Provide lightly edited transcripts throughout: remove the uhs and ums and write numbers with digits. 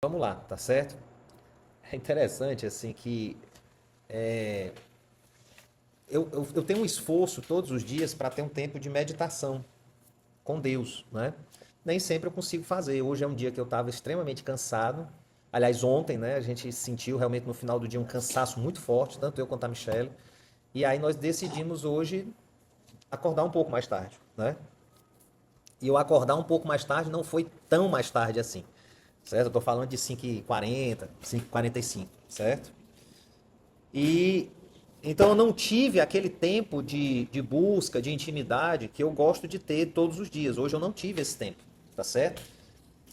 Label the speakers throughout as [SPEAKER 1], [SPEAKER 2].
[SPEAKER 1] Vamos lá, tá certo? É interessante, assim, que eu tenho um esforço todos os dias para ter um tempo de meditação com Deus, né? Nem sempre eu consigo fazer. Hoje é um dia que eu estava extremamente cansado. Aliás, ontem, né, a gente sentiu realmente no final do dia um cansaço muito forte, tanto eu quanto a Michelle. E aí nós decidimos hoje acordar um pouco mais tarde, né? E eu acordar um pouco mais tarde não foi tão mais tarde assim, certo? Eu tô falando de 5h40, 5h45, certo? E então eu não tive aquele tempo de busca, de intimidade que eu gosto de ter todos os dias. Hoje eu não tive esse tempo, tá certo?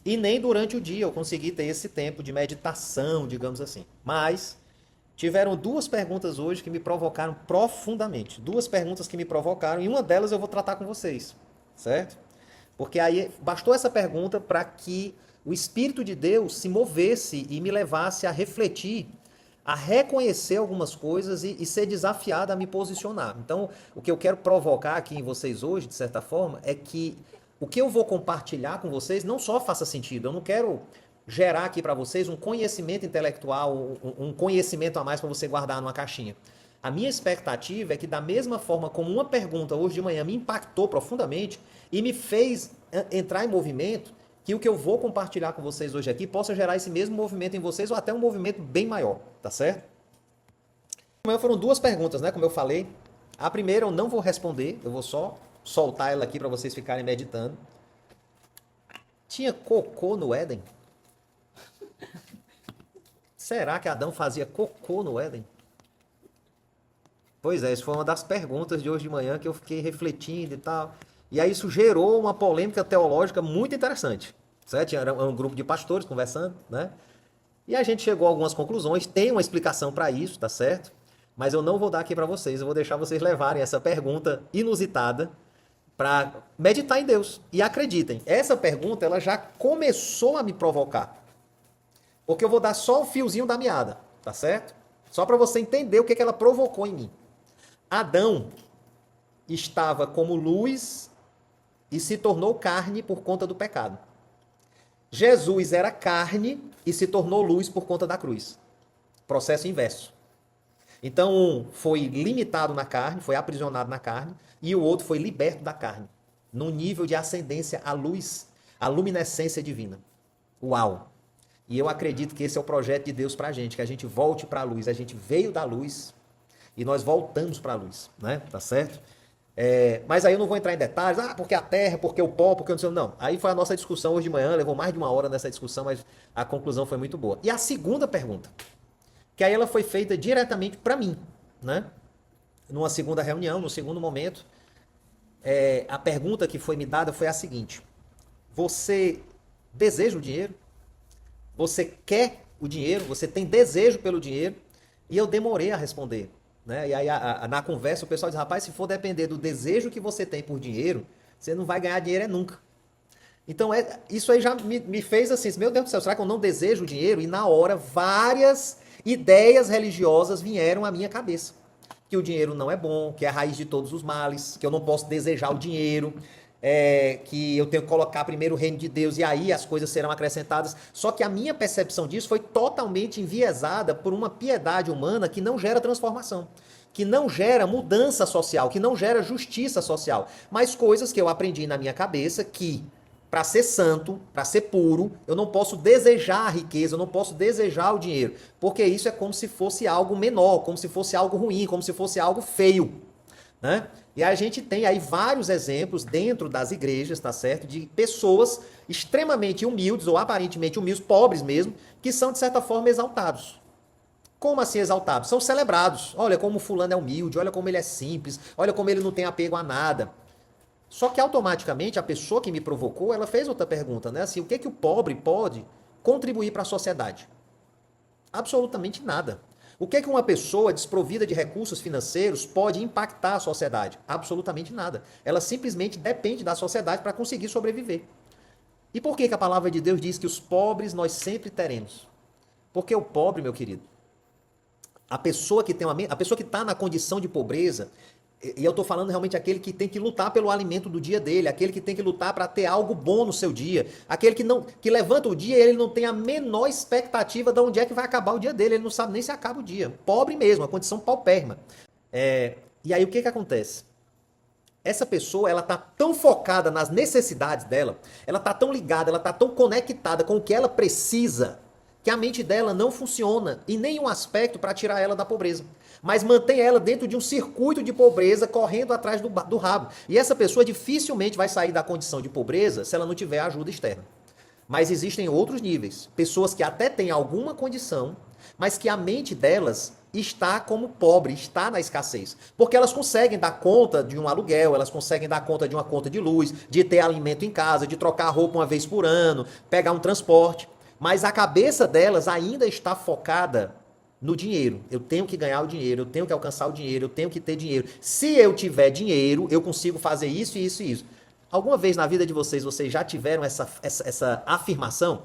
[SPEAKER 1] E nem durante o dia eu consegui ter esse tempo de meditação, digamos assim. Mas tiveram duas perguntas hoje que me provocaram profundamente. Duas perguntas que me provocaram e uma delas eu vou tratar com vocês, certo? Porque aí bastou essa pergunta para que o Espírito de Deus se movesse e me levasse a refletir, a reconhecer algumas coisas e ser desafiado a me posicionar. Então, o que eu quero provocar aqui em vocês hoje, de certa forma, é que o que eu vou compartilhar com vocês não só faça sentido. Eu não quero gerar aqui para vocês um conhecimento intelectual, um conhecimento a mais para você guardar numa caixinha. A minha expectativa é que, da mesma forma como uma pergunta hoje de manhã me impactou profundamente e me fez entrar em movimento, que o que eu vou compartilhar com vocês hoje aqui possa gerar esse mesmo movimento em vocês ou até um movimento bem maior, tá certo? Amanhã foram duas perguntas, né? Como eu falei. A primeira eu não vou responder, eu vou só soltar ela aqui para vocês ficarem meditando. Tinha cocô no Éden? Será que Adão fazia cocô no Éden? Pois é, isso foi uma das perguntas de hoje de manhã que eu fiquei refletindo e tal. E aí isso gerou uma polêmica teológica muito interessante. Certo? Era um grupo de pastores conversando, né? E a gente chegou a algumas conclusões, tem uma explicação para isso, tá certo? Mas eu não vou dar aqui para vocês, eu vou deixar vocês levarem essa pergunta inusitada para meditar em Deus. E acreditem, essa pergunta ela já começou a me provocar. Porque eu vou dar só o fiozinho da meada, tá certo? Só para você entender o que ela provocou em mim. Adão estava como luz e se tornou carne por conta do pecado. Jesus era carne e se tornou luz por conta da cruz. Processo inverso. Então, um foi limitado na carne, foi aprisionado na carne, e o outro foi liberto da carne, num nível de ascendência à luz, à luminescência divina. Uau! E eu acredito que esse é o projeto de Deus pra gente, que a gente volte para a luz. A gente veio da luz e nós voltamos para a luz, né? Tá certo? Mas aí eu não vou entrar em detalhes, porque a terra, porque o pó, porque eu não sei. Não, aí foi a nossa discussão hoje de manhã, levou mais de uma hora nessa discussão, mas a conclusão foi muito boa. E a segunda pergunta, que aí ela foi feita diretamente para mim, né? Numa segunda reunião, no segundo momento, a pergunta que foi me dada foi a seguinte: você deseja o dinheiro? Você quer o dinheiro? Você tem desejo pelo dinheiro? E eu demorei a responder. Né? E aí, na conversa, o pessoal diz: rapaz, se for depender do desejo que você tem por dinheiro, você não vai ganhar dinheiro nunca. Então, isso aí já me fez assim: meu Deus do céu, será que eu não desejo o dinheiro? E na hora, várias ideias religiosas vieram à minha cabeça. Que o dinheiro não é bom, que é a raiz de todos os males, que eu não posso desejar o dinheiro, que eu tenho que colocar primeiro o reino de Deus e aí as coisas serão acrescentadas. Só que a minha percepção disso foi totalmente enviesada por uma piedade humana que não gera transformação, que não gera mudança social, que não gera justiça social, mas coisas que eu aprendi na minha cabeça que para ser santo, para ser puro, eu não posso desejar a riqueza, eu não posso desejar o dinheiro, porque isso é como se fosse algo menor, como se fosse algo ruim, como se fosse algo feio, né? E a gente tem aí vários exemplos dentro das igrejas, tá certo? De pessoas extremamente humildes ou aparentemente humildes, pobres mesmo, que são de certa forma exaltados. Como assim exaltados? São celebrados. Olha como fulano é humilde, olha como ele é simples, olha como ele não tem apego a nada. Só que automaticamente a pessoa que me provocou, ela fez outra pergunta, né? Assim, o que é que o pobre pode contribuir para a sociedade? Absolutamente nada. O que é que uma pessoa desprovida de recursos financeiros pode impactar a sociedade? Absolutamente nada. Ela simplesmente depende da sociedade para conseguir sobreviver. E por que a palavra de Deus diz que os pobres nós sempre teremos? Porque o pobre, meu querido, a pessoa que tem a pessoa que está na condição de pobreza, E eu estou falando realmente aquele que tem que lutar pelo alimento do dia dele, aquele que tem que lutar para ter algo bom no seu dia, aquele que levanta o dia e ele não tem a menor expectativa de onde é que vai acabar o dia dele, ele não sabe nem se acaba o dia. Pobre mesmo, a condição paupérrima. E aí o que acontece? Essa pessoa, ela tá tão focada nas necessidades dela, ela tá tão ligada, ela tá tão conectada com o que ela precisa, que a mente dela não funciona em nenhum aspecto para tirar ela da pobreza. Mas mantém ela dentro de um circuito de pobreza, correndo atrás do rabo. E essa pessoa dificilmente vai sair da condição de pobreza se ela não tiver ajuda externa. Mas existem outros níveis. Pessoas que até têm alguma condição, mas que a mente delas está como pobre, está na escassez. Porque elas conseguem dar conta de um aluguel, elas conseguem dar conta de uma conta de luz, de ter alimento em casa, de trocar roupa uma vez por ano, pegar um transporte. Mas a cabeça delas ainda está focada no dinheiro. Eu tenho que ganhar o dinheiro, eu tenho que alcançar o dinheiro, eu tenho que ter dinheiro. Se eu tiver dinheiro, eu consigo fazer isso, isso e isso. Alguma vez na vida de vocês já tiveram essa afirmação?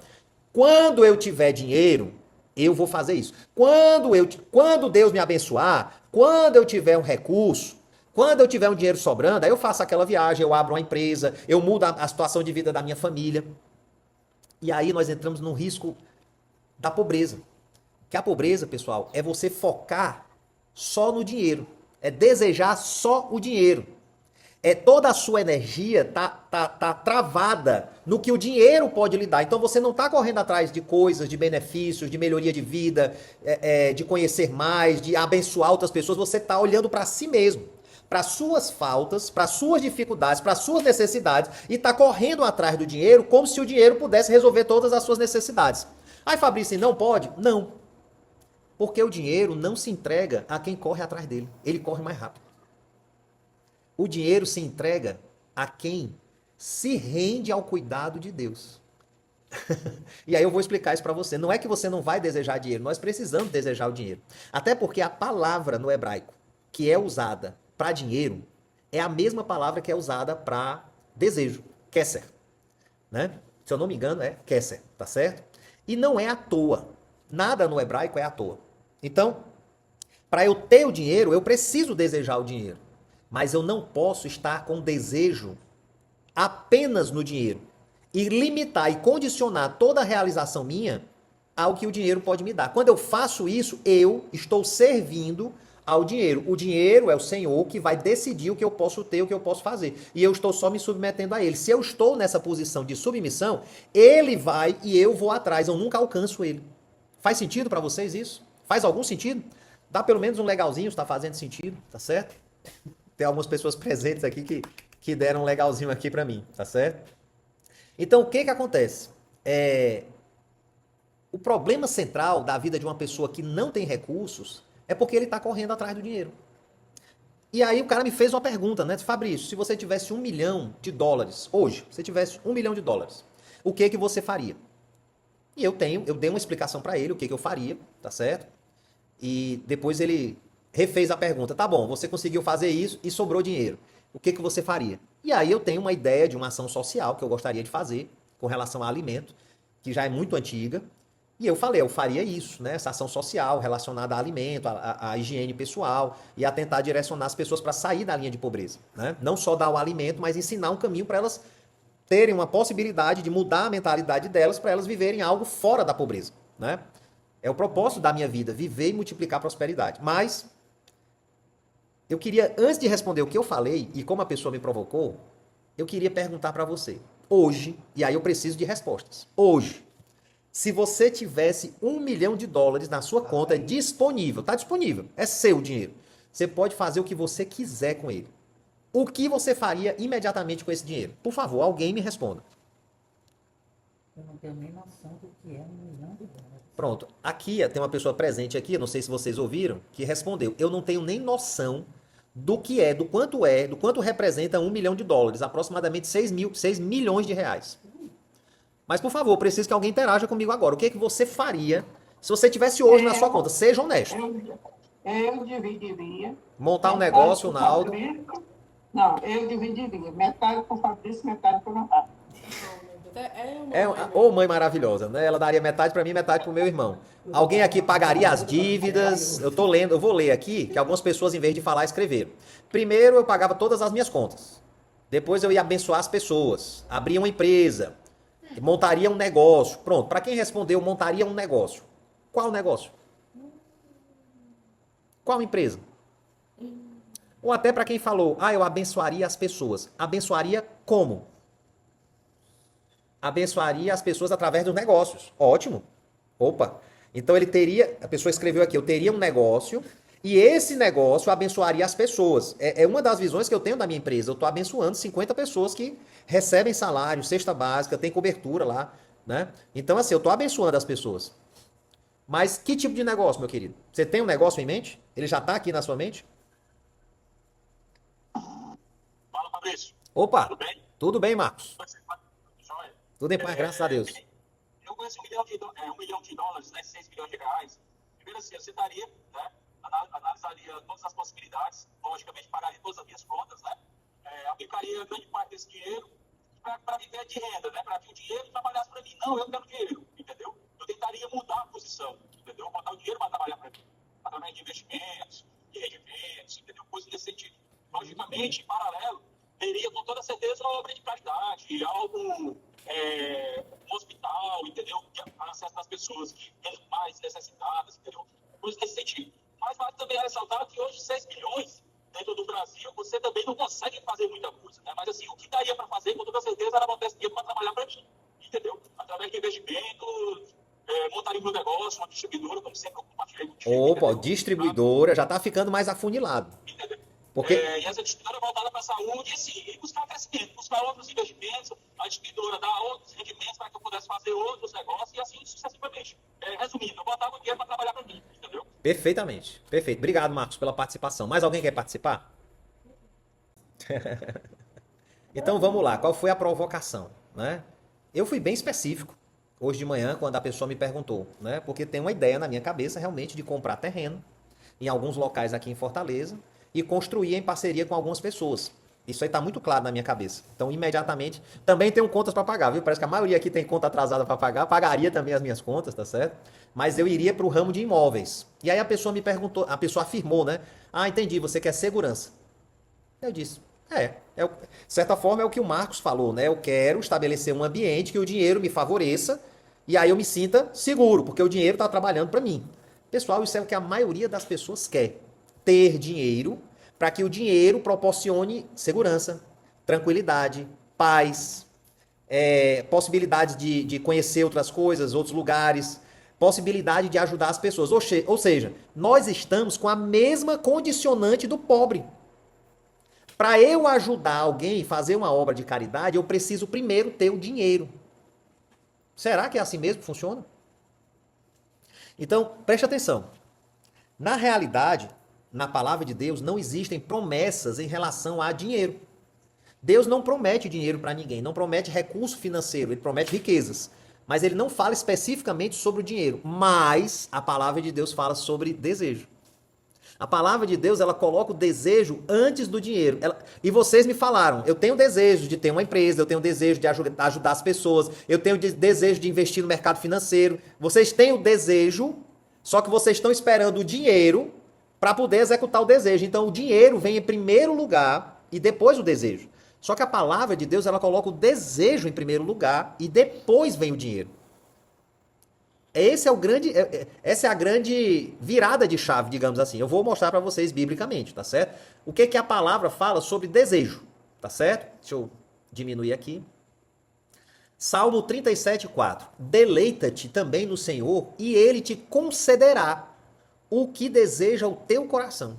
[SPEAKER 1] Quando eu tiver dinheiro, eu vou fazer isso. Quando Deus me abençoar, quando eu tiver um recurso, quando eu tiver um dinheiro sobrando, aí eu faço aquela viagem, eu abro uma empresa, eu mudo a situação de vida da minha família. E aí nós entramos no risco da pobreza. Que a pobreza, pessoal, é você focar só no dinheiro. É desejar só o dinheiro. Toda a sua energia tá travada no que o dinheiro pode lhe dar. Então você não está correndo atrás de coisas, de benefícios, de melhoria de vida, de conhecer mais, de abençoar outras pessoas. Você está olhando para si mesmo, para suas faltas, para suas dificuldades, para suas necessidades e está correndo atrás do dinheiro como se o dinheiro pudesse resolver todas as suas necessidades. Aí, Fabrício, não pode? Não. Porque o dinheiro não se entrega a quem corre atrás dele. Ele corre mais rápido. O dinheiro se entrega a quem se rende ao cuidado de Deus. E aí eu vou explicar isso para você. Não é que você não vai desejar dinheiro, nós precisamos desejar o dinheiro. Até porque a palavra no hebraico que é usada para dinheiro é a mesma palavra que é usada para desejo, keser, né? Se eu não me engano é keser, tá certo? E não é à toa. Nada no hebraico é à toa. Então, para eu ter o dinheiro, eu preciso desejar o dinheiro. Mas eu não posso estar com desejo apenas no dinheiro e limitar e condicionar toda a realização minha ao que o dinheiro pode me dar. Quando eu faço isso, eu estou servindo ao dinheiro. O dinheiro é o Senhor que vai decidir o que eu posso ter, o que eu posso fazer. E eu estou só me submetendo a ele. Se eu estou nessa posição de submissão, ele vai e eu vou atrás. Eu nunca alcanço ele. Faz sentido para vocês isso? Faz algum sentido? Dá pelo menos um legalzinho, está fazendo sentido, tá certo? Tem algumas pessoas presentes aqui que deram um legalzinho aqui para mim, tá certo? Então, o que acontece? O problema central da vida de uma pessoa que não tem recursos é porque ele está correndo atrás do dinheiro. E aí o cara me fez uma pergunta, né? Fabrício, se você tivesse $1 milhão hoje, se você tivesse $1 milhão, o que você faria? E eu dei uma explicação para ele, o que eu faria, tá certo? E depois ele refez a pergunta. Tá bom, você conseguiu fazer isso e sobrou dinheiro. O que você faria? E aí eu tenho uma ideia de uma ação social que eu gostaria de fazer com relação a alimento, que já é muito antiga. E eu falei, eu faria isso, né? Essa ação social relacionada a alimento, a higiene pessoal e a tentar direcionar as pessoas para sair da linha de pobreza, né? Não só dar o alimento, mas ensinar um caminho para elas terem uma possibilidade de mudar a mentalidade delas para elas viverem algo fora da pobreza, né? É o propósito da minha vida, viver e multiplicar a prosperidade. Mas eu queria, antes de responder o que eu falei e como a pessoa me provocou, eu queria perguntar para você, hoje, e aí eu preciso de respostas. Hoje, se você tivesse $1 milhão na sua conta disponível, tá disponível, é seu o dinheiro. Você pode fazer o que você quiser com ele. O que você faria imediatamente com esse dinheiro? Por favor, alguém me responda.
[SPEAKER 2] Eu não tenho nem noção do que é $1 milhão.
[SPEAKER 1] Pronto. Aqui, tem uma pessoa presente aqui, não sei se vocês ouviram, que respondeu. Eu não tenho nem noção do quanto representa $1 milhão, aproximadamente 6 milhões de reais. Mas, por favor, preciso que alguém interaja comigo agora. O que você faria se você tivesse hoje na sua conta? Seja honesto.
[SPEAKER 3] Eu dividiria.
[SPEAKER 1] Montar um negócio, o Naldo.
[SPEAKER 3] Não, eu dividiria. Metade para o Fabrício, metade para o Natália.
[SPEAKER 1] Ô mãe maravilhosa, né? Ela daria metade para mim, metade para o meu irmão. Alguém aqui pagaria as dívidas? Eu tô lendo, eu vou ler aqui, que algumas pessoas, em vez de falar, escreveram. Primeiro, eu pagava todas as minhas contas. Depois, eu ia abençoar as pessoas. Abria uma empresa. Montaria um negócio. Pronto, para quem respondeu, montaria um negócio. Qual negócio? Qual empresa? Ou até para quem falou, eu abençoaria as pessoas. Abençoaria como? Abençoaria as pessoas através dos negócios. Ótimo. Opa. Então ele teria, a pessoa escreveu aqui, eu teria um negócio e esse negócio abençoaria as pessoas. É uma das visões que eu tenho da minha empresa. Eu estou abençoando 50 pessoas que recebem salário, cesta básica, tem cobertura lá, né? Então assim, eu estou abençoando as pessoas. Mas que tipo de negócio, meu querido? Você tem um negócio em mente? Ele já está aqui na sua mente?
[SPEAKER 4] Fala, Fabrício.
[SPEAKER 1] Opa.
[SPEAKER 4] Tudo bem?
[SPEAKER 1] Tudo bem, Marcos?
[SPEAKER 4] Joia.
[SPEAKER 1] Tudo em paz, graças a Deus.
[SPEAKER 4] Eu conheço $1 milhão de dólares, né, 6 milhões de reais. Primeiro assim, eu sentaria, né, analisaria todas as possibilidades, logicamente pagaria todas as minhas contas, né, aplicaria grande parte desse dinheiro para viver de renda, né, para que o dinheiro trabalhasse para mim. Não, eu quero dinheiro, entendeu? Eu tentaria mudar a posição, entendeu? Botar o dinheiro para trabalhar para mim, através de investimentos, de rendimentos, entendeu? Coisas desse sentido. Logicamente, em paralelo, teria com toda certeza uma obra de caridade, algo, um hospital, entendeu? Para acesso das pessoas que mais necessitadas, entendeu? Coisas nesse sentido. Mas vale também ressaltar que hoje 6 milhões dentro do Brasil, você também não consegue fazer muita coisa, né? Mas assim, o que daria para fazer, com toda certeza, era botar esse dinheiro para trabalhar para mim, entendeu? Através de investimentos, montaria um negócio, uma distribuidora, como sempre eu compartilhei contigo.
[SPEAKER 1] Opa,
[SPEAKER 4] entendeu?
[SPEAKER 1] distribuidora, já está ficando mais afunilado.
[SPEAKER 4] Entendeu?
[SPEAKER 1] Porque
[SPEAKER 4] E essa distribuidora voltada para a saúde, assim, e buscar crescimento, buscar outros investimentos, a distribuidora dar outros rendimentos para que eu pudesse fazer outros negócios e assim sucessivamente. Resumindo, eu botava o dinheiro para trabalhar para mim, entendeu?
[SPEAKER 1] perfeitamente, perfeito. Obrigado, Marcos, pela participação. Mais alguém quer participar? Então vamos lá, qual foi a provocação, né? Eu fui bem específico hoje de manhã quando a pessoa me perguntou, né? Porque tem uma ideia na minha cabeça realmente de comprar terreno em alguns locais aqui em Fortaleza e construir em parceria com algumas pessoas. Isso aí está muito claro na minha cabeça. Então, imediatamente, também tenho contas para pagar, viu? Parece que a maioria aqui tem conta atrasada para pagar, pagaria também as minhas contas, tá certo? Mas eu iria para o ramo de imóveis. E aí a pessoa me perguntou, a pessoa afirmou, né? Entendi, você quer segurança. Eu disse, de certa forma é o que o Marcos falou, né? Eu quero estabelecer um ambiente que o dinheiro me favoreça e aí eu me sinta seguro, porque o dinheiro está trabalhando para mim. Pessoal, isso é o que a maioria das pessoas quer. Ter dinheiro para que o dinheiro proporcione segurança, tranquilidade, paz, possibilidade de conhecer outras coisas, outros lugares, possibilidade de ajudar as pessoas. Ou seja, nós estamos com a mesma condicionante do pobre. Para eu ajudar alguém a fazer uma obra de caridade, eu preciso primeiro ter o dinheiro. Será que é assim mesmo que funciona? Então, preste atenção. Na realidade, na palavra de Deus, não existem promessas em relação a dinheiro. Deus não promete dinheiro para ninguém, não promete recurso financeiro, ele promete riquezas. Mas ele não fala especificamente sobre o dinheiro. Mas a palavra de Deus fala sobre desejo. A palavra de Deus, ela coloca o desejo antes do dinheiro. E vocês me falaram, eu tenho desejo de ter uma empresa, eu tenho desejo de ajudar as pessoas, eu tenho desejo de investir no mercado financeiro. Vocês têm o desejo, só que vocês estão esperando o dinheiro para poder executar o desejo. Então, o dinheiro vem em primeiro lugar e depois o desejo. Só que a palavra de Deus, ela coloca o desejo em primeiro lugar e depois vem o dinheiro. Essa é a grande virada de chave, digamos assim. Eu vou mostrar para vocês biblicamente, tá certo? O que a palavra fala sobre desejo, tá certo? Deixa eu diminuir aqui. Salmo 37:4. Deleita-te também no Senhor e ele te concederá o que deseja o teu coração.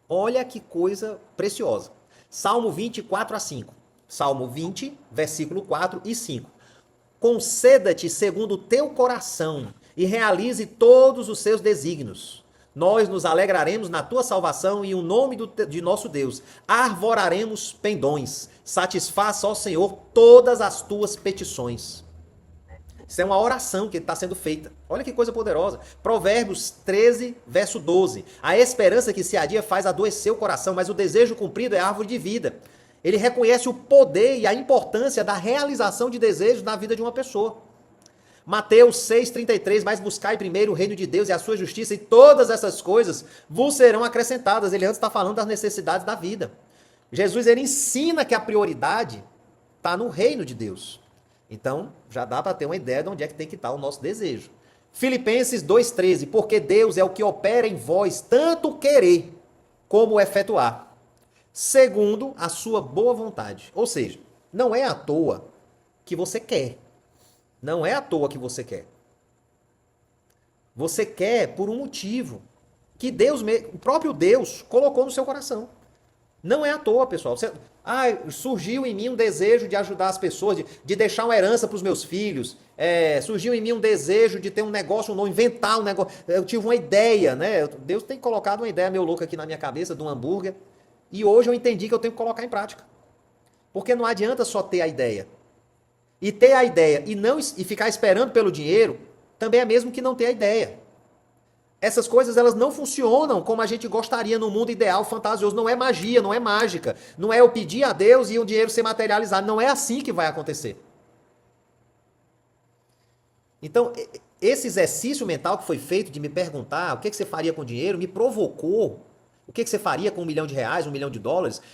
[SPEAKER 1] Olha que coisa preciosa. Salmo 24:5. Salmo 20, versículo 4 e 5. Conceda-te segundo o teu coração e realize todos os seus desígnios. Nós nos alegraremos na tua salvação e o nome de nosso Deus. Arvoraremos pendões. Satisfaça, ó Senhor, todas as tuas petições. Isso é uma oração que está sendo feita. Olha que coisa poderosa. Provérbios 13, verso 12. A esperança que se adia faz adoecer o coração, mas o desejo cumprido é árvore de vida. Ele reconhece o poder e a importância da realização de desejos na vida de uma pessoa. Mateus 6,33, mas buscai primeiro o reino de Deus e a sua justiça, e todas essas coisas vos serão acrescentadas. Ele antes está falando das necessidades da vida. Jesus, ele ensina que a prioridade está no reino de Deus. Então, já dá para ter uma ideia de onde é que tem que estar o nosso desejo. Filipenses 2,13, porque Deus é o que opera em vós tanto querer como efetuar, segundo a sua boa vontade. Ou seja, não é à toa que você quer. Não é à toa que você quer. Você quer por um motivo que Deus, o próprio Deus, colocou no seu coração. Não é à toa, pessoal. Surgiu em mim um desejo de ajudar as pessoas, de deixar uma herança para os meus filhos. Surgiu em mim um desejo de ter um negócio novo, inventar um negócio. Eu tive uma ideia, né? Deus tem colocado uma ideia meio louca aqui na minha cabeça de um hambúrguer. E hoje eu entendi que eu tenho que colocar em prática. Porque não adianta só ter a ideia. E ter a ideia e ficar esperando pelo dinheiro também é mesmo que não ter a ideia. Essas coisas, elas não funcionam como a gente gostaria no mundo ideal, fantasioso. Não é magia, não é mágica. Não é eu pedir a Deus e o dinheiro ser materializado. Não é assim que vai acontecer. Então, esse exercício mental que foi feito de me perguntar o que você faria com o dinheiro, me provocou. O que você faria com R$1 milhão, R$1 milhão,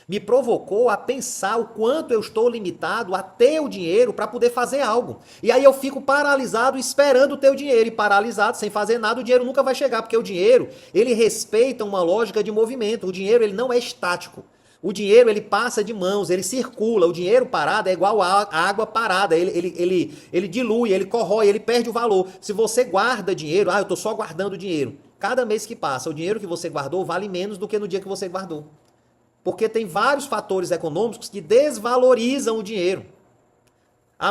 [SPEAKER 1] me provocou a pensar o quanto eu estou limitado a ter o dinheiro para poder fazer algo. E aí eu fico paralisado esperando ter o dinheiro. E paralisado, sem fazer nada, o dinheiro nunca vai chegar. Porque o dinheiro, ele respeita uma lógica de movimento. O dinheiro, ele não é estático. O dinheiro, ele passa de mãos, ele circula. O dinheiro parado é igual a água parada. Ele dilui, ele corrói, ele perde o valor. Se você guarda dinheiro, eu estou só guardando dinheiro. Cada mês que passa, o dinheiro que você guardou vale menos do que no dia que você guardou. Porque tem vários fatores econômicos que desvalorizam o dinheiro.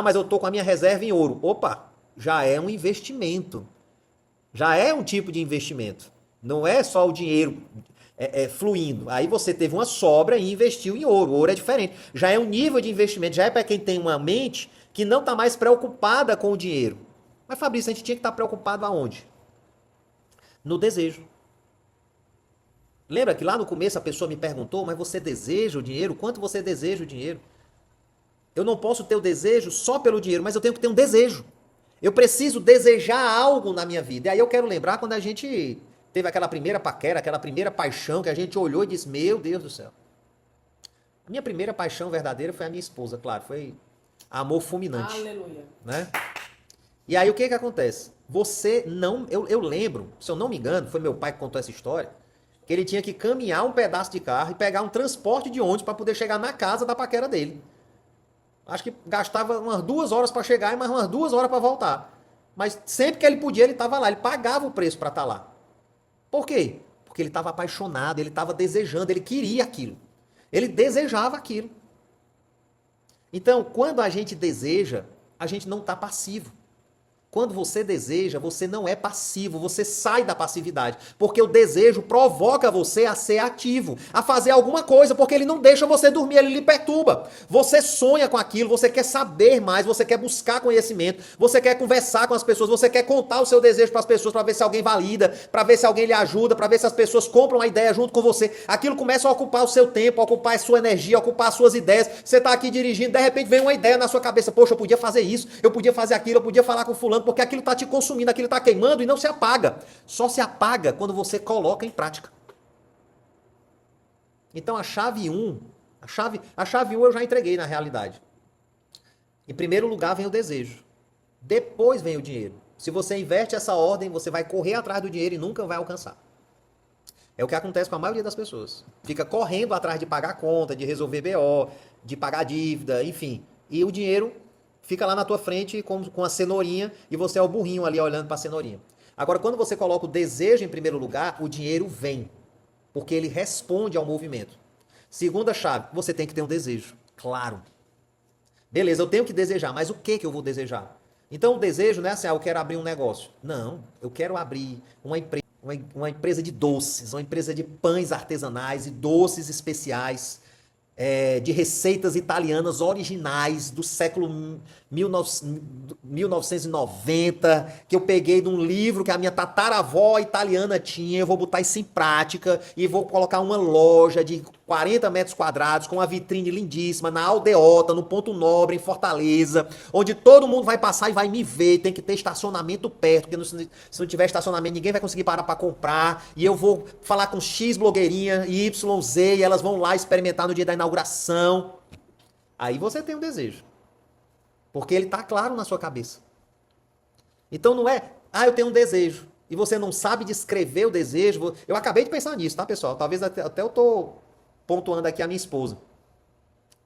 [SPEAKER 1] Mas eu estou com a minha reserva em ouro. Opa, já é um investimento. Já é um tipo de investimento. Não é só o dinheiro fluindo. Aí você teve uma sobra e investiu em ouro. O ouro é diferente. Já é um nível de investimento. Já é para quem tem uma mente que não está mais preocupada com o dinheiro. Mas, Fabrício, a gente tinha que estar preocupado aonde? No desejo. Lembra que lá no começo a pessoa me perguntou, mas você deseja o dinheiro? Quanto você deseja o dinheiro? Eu não posso ter o desejo só pelo dinheiro, mas eu tenho que ter um desejo. Eu preciso desejar algo na minha vida. E aí eu quero lembrar quando a gente teve aquela primeira paquera, aquela primeira paixão que a gente olhou e disse, meu Deus do céu. A minha primeira paixão verdadeira foi a minha esposa, claro, foi amor fulminante.
[SPEAKER 2] Aleluia.
[SPEAKER 1] Né? E aí o que acontece? Você não... Eu lembro, se eu não me engano, foi meu pai que contou essa história, que ele tinha que caminhar um pedaço de carro e pegar um transporte de ônibus para poder chegar na casa da paquera dele. Acho que gastava umas 2 horas para chegar e mais umas 2 horas para voltar. Mas sempre que ele podia, ele estava lá. Ele pagava o preço para estar lá. Por quê? Porque ele estava apaixonado, ele estava desejando, ele queria aquilo. Ele desejava aquilo. Então, quando a gente deseja, a gente não está passivo. Quando você deseja, você não é passivo, você sai da passividade. Porque o desejo provoca você a ser ativo, a fazer alguma coisa, porque ele não deixa você dormir, ele lhe perturba. Você sonha com aquilo, você quer saber mais, você quer buscar conhecimento, você quer conversar com as pessoas, você quer contar o seu desejo para as pessoas, para ver se alguém valida, para ver se alguém lhe ajuda, para ver se as pessoas compram a ideia junto com você. Aquilo começa a ocupar o seu tempo, a ocupar a sua energia, a ocupar as suas ideias. Você está aqui dirigindo, de repente vem uma ideia na sua cabeça, poxa, eu podia fazer isso, eu podia fazer aquilo, eu podia falar com fulano, porque aquilo está te consumindo, aquilo está queimando e não se apaga. Só se apaga quando você coloca em prática. Então a chave 1 eu já entreguei na realidade. Em primeiro lugar vem o desejo. Depois vem o dinheiro. Se você inverte essa ordem, você vai correr atrás do dinheiro e nunca vai alcançar. É o que acontece com a maioria das pessoas. Fica correndo atrás de pagar conta, de resolver BO, de pagar dívida, enfim. E o dinheiro fica lá na tua frente com a cenourinha e você é o burrinho ali olhando para a cenourinha. Agora, quando você coloca o desejo em primeiro lugar, o dinheiro vem, porque ele responde ao movimento. Segunda chave, você tem que ter um desejo, claro. Beleza, eu tenho que desejar, mas o que eu vou desejar? Então, o desejo não é assim, eu quero abrir um negócio. Não, eu quero abrir uma empresa de doces, uma empresa de pães artesanais e doces especiais. de receitas italianas originais do século 1990, que eu peguei de um livro que a minha tataravó italiana tinha. Eu vou botar isso em prática e vou colocar uma loja de 40 metros quadrados com uma vitrine lindíssima na Aldeota, no Ponto Nobre, em Fortaleza, onde todo mundo vai passar e vai me ver. Tem que ter estacionamento perto, porque se não tiver estacionamento ninguém vai conseguir parar para comprar. E eu vou falar com X blogueirinha e YZ e elas vão lá experimentar no dia da inauguração. Aí você tem um desejo. Porque ele está claro na sua cabeça. Então não é, eu tenho um desejo. E você não sabe descrever o desejo. Eu acabei de pensar nisso, tá, pessoal? Talvez até eu tô pontuando aqui a minha esposa.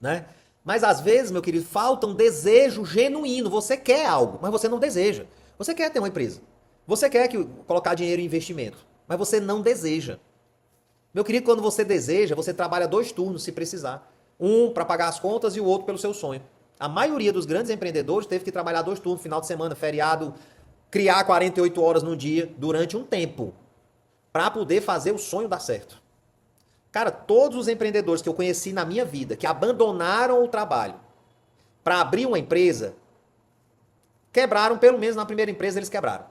[SPEAKER 1] Né? Mas às vezes, meu querido, falta um desejo genuíno. Você quer algo, mas você não deseja. Você quer ter uma empresa. Você quer colocar dinheiro em investimento. Mas você não deseja. Meu querido, quando você deseja, você trabalha 2 turnos se precisar. Um para pagar as contas e o outro pelo seu sonho. A maioria dos grandes empreendedores teve que trabalhar 2 turnos, final de semana, feriado, criar 48 horas no dia durante um tempo para poder fazer o sonho dar certo. Cara, todos os empreendedores que eu conheci na minha vida, que abandonaram o trabalho para abrir uma empresa, quebraram, pelo menos na primeira empresa eles quebraram.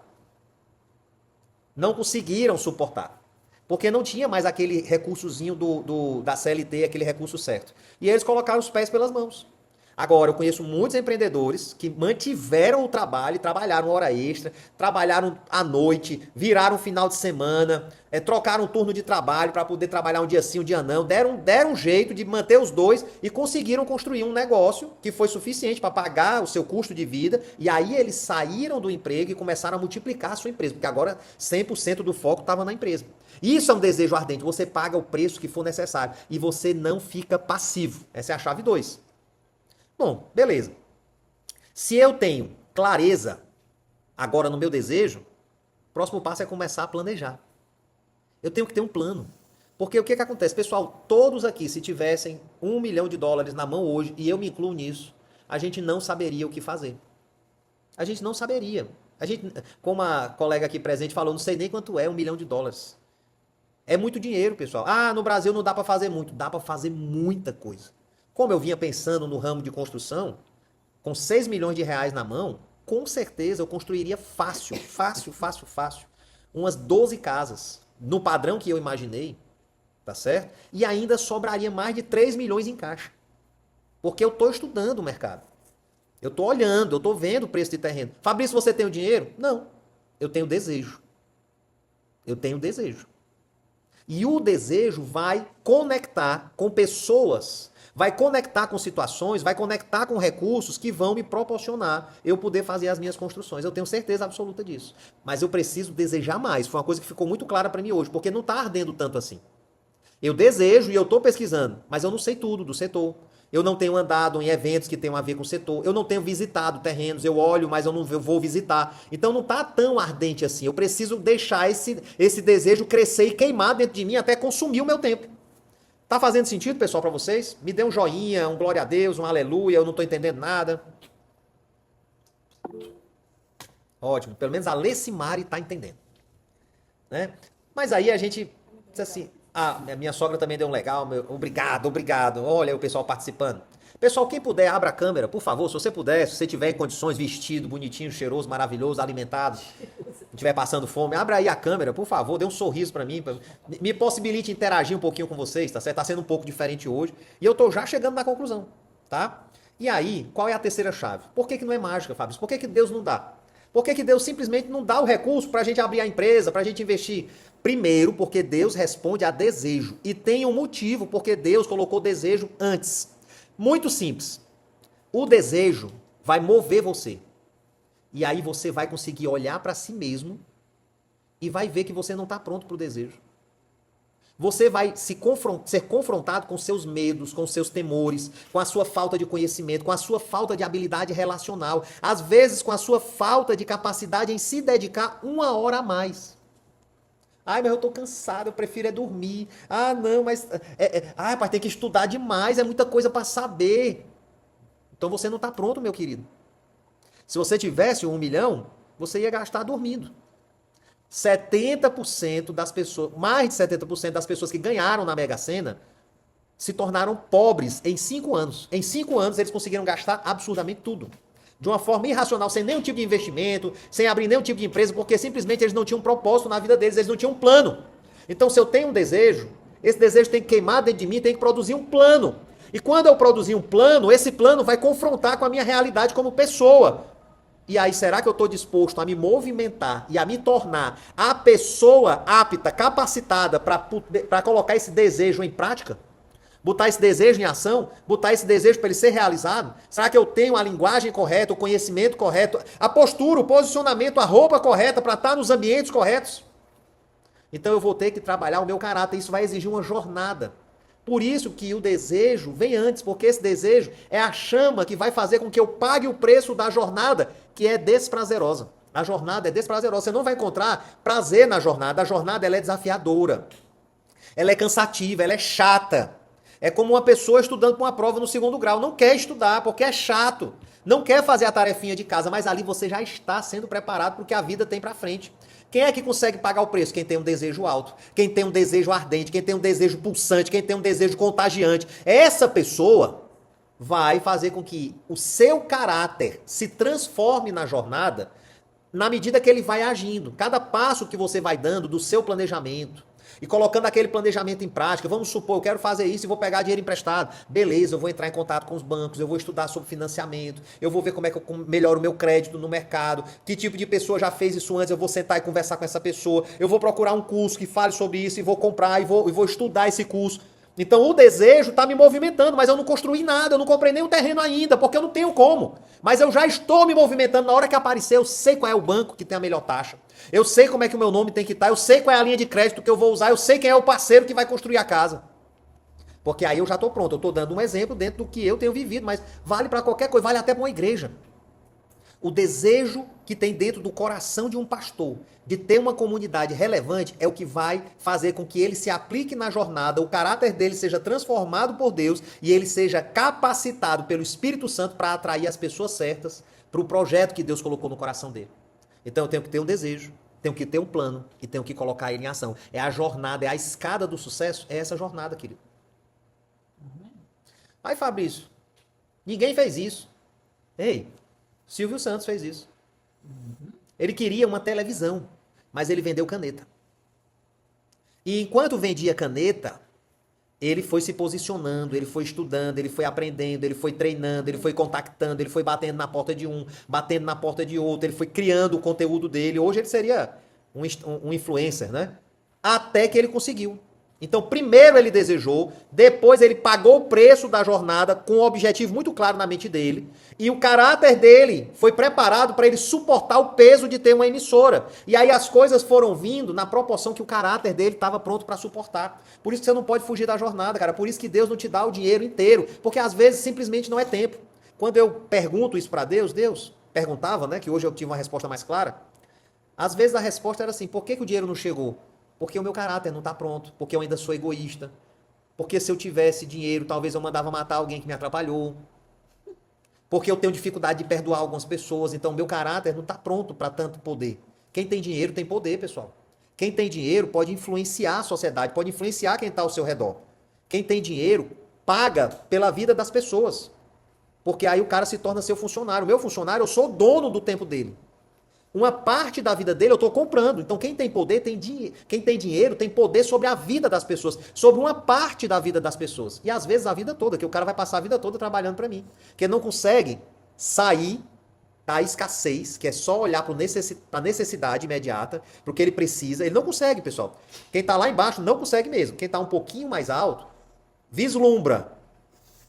[SPEAKER 1] Não conseguiram suportar. Porque não tinha mais aquele recursozinho da CLT, aquele recurso certo. E eles colocaram os pés pelas mãos. Agora, eu conheço muitos empreendedores que mantiveram o trabalho, trabalharam hora extra, trabalharam à noite, viraram final de semana, trocaram um turno de trabalho para poder trabalhar um dia sim, um dia não, deram um jeito de manter os dois e conseguiram construir um negócio que foi suficiente para pagar o seu custo de vida, e aí eles saíram do emprego e começaram a multiplicar a sua empresa, porque agora 100% do foco estava na empresa. Isso é um desejo ardente, você paga o preço que for necessário e você não fica passivo. Essa é a chave 2. Bom, beleza. Se eu tenho clareza agora no meu desejo, o próximo passo é começar a planejar. Eu tenho que ter um plano. Porque o que acontece? Pessoal, todos aqui, se tivessem $1 milhão na mão hoje, e eu me incluo nisso, a gente não saberia o que fazer. A gente não saberia. A gente, como a colega aqui presente falou, não sei nem quanto é $1 milhão. É muito dinheiro, pessoal. No Brasil não dá para fazer muito. Dá para fazer muita coisa. Como eu vinha pensando no ramo de construção, com R$6 milhões na mão, com certeza eu construiria fácil, umas 12 casas, no padrão que eu imaginei, tá certo? E ainda sobraria mais de 3 milhões em caixa. Porque eu estou estudando o mercado. Eu estou olhando, eu estou vendo o preço de terreno. Fabrício, você tem o dinheiro? Não. Eu tenho desejo. Eu tenho desejo. E o desejo vai conectar com pessoas, vai conectar com situações, vai conectar com recursos que vão me proporcionar eu poder fazer as minhas construções. Eu tenho certeza absoluta disso. Mas eu preciso desejar mais. Foi uma coisa que ficou muito clara para mim hoje, porque não está ardendo tanto assim. Eu desejo e eu estou pesquisando, mas eu não sei tudo do setor. Eu não tenho andado em eventos que tenham a ver com o setor. Eu não tenho visitado terrenos. Eu olho, mas eu não vou visitar. Então não está tão ardente assim. Eu preciso deixar esse desejo crescer e queimar dentro de mim até consumir o meu tempo. Tá fazendo sentido, pessoal, para vocês? Me dê um joinha, um glória a Deus, um aleluia. Eu não estou entendendo nada. Ótimo. Pelo menos a Lecimari está entendendo. Né? Mas aí a gente diz assim... a minha sogra também deu um legal, obrigado. Olha aí o pessoal participando. Pessoal, quem puder, abra a câmera, por favor, se você puder, se você tiver em condições, vestido, bonitinho, cheiroso, maravilhoso, alimentado, estiver passando fome, abra aí a câmera, por favor, dê um sorriso pra mim, me possibilite interagir um pouquinho com vocês, tá certo? Tá sendo um pouco diferente hoje, e eu tô já chegando na conclusão, tá? E aí, qual é a terceira chave? Por que não é mágica, Fábio? Por que Deus não dá? Por que Deus simplesmente não dá o recurso pra gente abrir a empresa, pra gente investir? Primeiro, porque Deus responde a desejo. E tem um motivo porque Deus colocou desejo antes. Muito simples. O desejo vai mover você. E aí você vai conseguir olhar para si mesmo e vai ver que você não está pronto para o desejo. Você vai ser confrontado com seus medos, com seus temores, com a sua falta de conhecimento, com a sua falta de habilidade relacional, às vezes com a sua falta de capacidade em se dedicar 1 hora a mais. Mas eu tô cansado, eu prefiro dormir. Não, mas... pai, tem que estudar demais, é muita coisa para saber. Então você não tá pronto, meu querido. Se você tivesse 1 milhão, você ia gastar dormindo. 70% das pessoas, mais de 70% das pessoas que ganharam na Mega Sena, se tornaram pobres em 5 anos. Em 5 anos eles conseguiram gastar absurdamente tudo. De uma forma irracional, sem nenhum tipo de investimento, sem abrir nenhum tipo de empresa, porque simplesmente eles não tinham um propósito na vida deles, eles não tinham um plano. Então, se eu tenho um desejo, esse desejo tem que queimar dentro de mim, tem que produzir um plano. E quando eu produzir um plano, esse plano vai confrontar com a minha realidade como pessoa. E aí, será que eu estou disposto a me movimentar e a me tornar a pessoa apta, capacitada para colocar esse desejo em prática? Botar esse desejo em ação? Botar esse desejo para ele ser realizado? Será que eu tenho a linguagem correta, o conhecimento correto, a postura, o posicionamento, a roupa correta para estar nos ambientes corretos? Então eu vou ter que trabalhar o meu caráter. Isso vai exigir uma jornada. Por isso que o desejo vem antes, porque esse desejo é a chama que vai fazer com que eu pague o preço da jornada, que é desprazerosa. A jornada é desprazerosa. Você não vai encontrar prazer na jornada. A jornada ela é desafiadora. Ela é cansativa, ela é chata. É como uma pessoa estudando para uma prova no 2º grau. Não quer estudar porque é chato. Não quer fazer a tarefinha de casa, mas ali você já está sendo preparado para o que a vida tem para frente. Quem é que consegue pagar o preço? Quem tem um desejo alto, quem tem um desejo ardente, quem tem um desejo pulsante, quem tem um desejo contagiante. Essa pessoa vai fazer com que o seu caráter se transforme na jornada na medida que ele vai agindo. Cada passo que você vai dando do seu planejamento e colocando aquele planejamento em prática, vamos supor, eu quero fazer isso e vou pegar dinheiro emprestado. Beleza, eu vou entrar em contato com os bancos, eu vou estudar sobre financiamento, eu vou ver como é que eu melhoro o meu crédito no mercado, que tipo de pessoa já fez isso antes, eu vou sentar e conversar com essa pessoa, eu vou procurar um curso que fale sobre isso e vou comprar e vou estudar esse curso. Então o desejo está me movimentando, mas eu não construí nada, eu não comprei nem o terreno ainda, porque eu não tenho como. Mas eu já estou me movimentando, na hora que aparecer eu sei qual é o banco que tem a melhor taxa. Eu sei como é que o meu nome tem que estar, eu sei qual é a linha de crédito que eu vou usar, eu sei quem é o parceiro que vai construir a casa. Porque aí eu já estou pronto, eu estou dando um exemplo dentro do que eu tenho vivido, mas vale para qualquer coisa, vale até para uma igreja. O desejo que tem dentro do coração de um pastor de ter uma comunidade relevante é o que vai fazer com que ele se aplique na jornada, o caráter dele seja transformado por Deus e ele seja capacitado pelo Espírito Santo para atrair as pessoas certas para o projeto que Deus colocou no coração dele. Então eu tenho que ter um desejo, tenho que ter um plano e tenho que colocar ele em ação. É a jornada, é a escada do sucesso, é essa jornada, querido. Aí, Fabrício, ninguém fez isso. Ei, Silvio Santos fez isso. Ele queria uma televisão, mas ele vendeu caneta. E enquanto vendia caneta, ele foi se posicionando, ele foi estudando, ele foi aprendendo, ele foi treinando, ele foi contactando, ele foi batendo na porta de um, batendo na porta de outro, ele foi criando o conteúdo dele. Hoje ele seria um influencer, né? Até que ele conseguiu. Então, primeiro ele desejou, depois ele pagou o preço da jornada com um objetivo muito claro na mente dele. E o caráter dele foi preparado para ele suportar o peso de ter uma emissora. E aí as coisas foram vindo na proporção que o caráter dele estava pronto para suportar. Por isso que você não pode fugir da jornada, cara. Por isso que Deus não te dá o dinheiro inteiro. Porque às vezes simplesmente não é tempo. Quando eu pergunto isso para Deus, Deus perguntava, né? Que hoje eu tive uma resposta mais clara. Às vezes a resposta era assim, por que o dinheiro não chegou? Porque o meu caráter não está pronto, porque eu ainda sou egoísta, porque se eu tivesse dinheiro, talvez eu mandava matar alguém que me atrapalhou, porque eu tenho dificuldade de perdoar algumas pessoas, então meu caráter não está pronto para tanto poder. Quem tem dinheiro tem poder, pessoal. Quem tem dinheiro pode influenciar a sociedade, pode influenciar quem está ao seu redor. Quem tem dinheiro paga pela vida das pessoas, porque aí o cara se torna seu funcionário. O meu funcionário, eu sou dono do tempo dele. Uma parte da vida dele eu estou comprando. Então quem tem poder tem dinheiro. Quem tem dinheiro tem poder sobre a vida das pessoas, sobre uma parte da vida das pessoas. E às vezes a vida toda, que o cara vai passar a vida toda trabalhando para mim. Que não consegue sair da escassez, que é só olhar para a necessidade imediata, para o que ele precisa. Ele não consegue, pessoal. Quem está lá embaixo não consegue mesmo. Quem está um pouquinho mais alto, vislumbra.